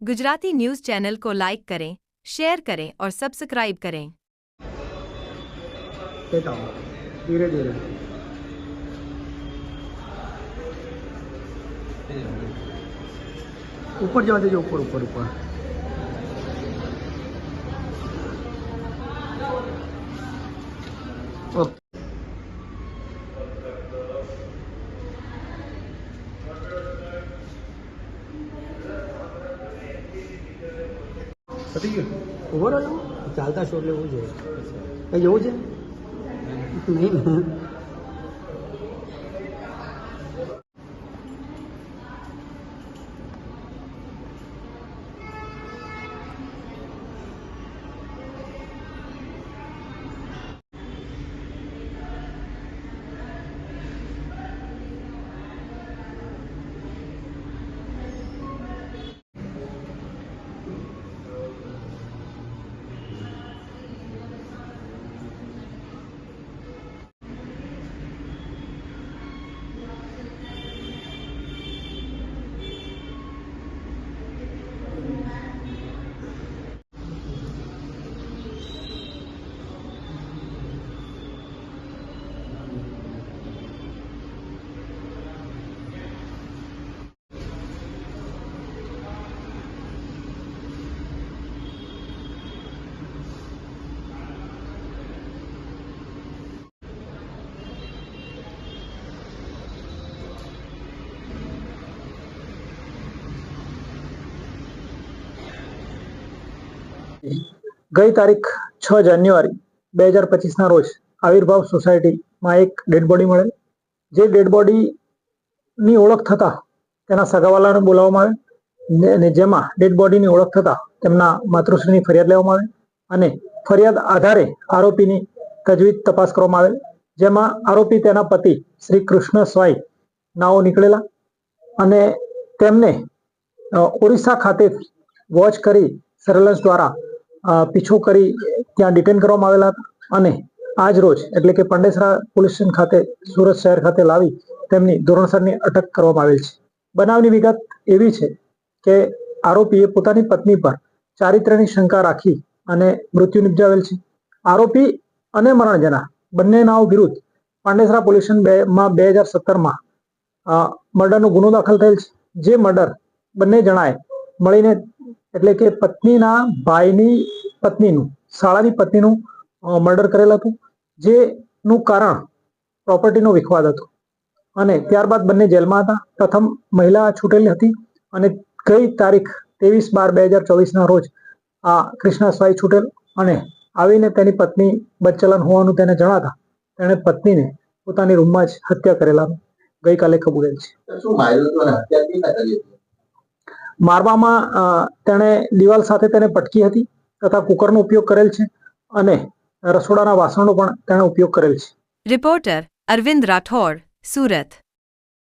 Gujarati news channel को like करें, share करें और सब्सक्राइब करें। धीरे धीरे ऊपर जाते जो ऊपर ऊपर ऊपर પતી ગયું ઉભો રહ્યો ચાલતા શોટ લેવું જોઈએ કઈ જવું છે નહીં ગઈ તારીખ 6 જાન્યુઆરી 2025 રોજ આવિર્ભાવ સોસાયટીમાં એક ડેડ બોડી મળેલ. જે ડેડ બોડીની ઓળખ થતા તેના સગાવાલાને બોલાવવામાં આવે અને જેમાં ડેડ બોડીની ઓળખ થતા તેમના માતૃશ્રીની ફરિયાદ લેવામાં આવે અને ફરિયાદ આધારે આરોપીની તજવીજ તપાસ કરવામાં આવેલ. જેમાં આરોપી તેના પતિ શ્રી કૃષ્ણ સ્વાઈ નાઓ નીકળેલા અને તેમને ઓરિસ્સા ખાતે વોચ કરી સર્વેલન્સ દ્વારા પીછો કરી ત્યાં ડિટેન કરવામાં આવેલા હતા અને આજ રોજ એટલે કે પાંડેસરા પોલીસ સ્ટેશન ખાતે સુરત શહેર ખાતે લાવી તેમની ધોરણસરની અટક કરવામાં આવેલ છે. બનાવની વિગત એવી છે કે આરોપીએ પોતાની પત્ની પર ચારિત્ર્યની શંકા રાખી અને મૃત્યુ નિપજાવેલ છે. આરોપી અને મરણજના બંનેના વિરુદ્ધ પાંડેસરા પોલીસ સ્ટેશનમાં 2017માં મર્ડરનો ગુનો દાખલ થયેલ છે. જે મર્ડર બંને જણાએ મળીને એટલે કે પત્નીના ભાઈની પત્નીનું શાળાની પત્નીનું મર્ડર કરેલ હતું. જેનું કારણ પ્રોપર્ટીનો વિખવાદ હતો અને ત્યારબાદ બંને જેલમાં હતા. પ્રથમ મહિલા છૂટેલી હતી અને ગઈ તારીખ 23/12/2024 રોજ આ કૃષ્ણા સ્વાઈ છૂટેલ અને આવીને તેની પત્ની બદચલન હોવાનું તેને જણાતા તેણે પત્નીને પોતાની રૂમમાં જ હત્યા કરેલાનું ગઈકાલે કબૂલેલ છે. મારવામાં તેણે દિવાલ સાથે તેને પટકી હતી તથા કુકરનો ઉપયોગ કરેલ છે અને રસોડાના વાસણનો પણ તેણે ઉપયોગ કરેલ છે. રિપોર્ટર અરવિંદ રાઠોડ, સુરત.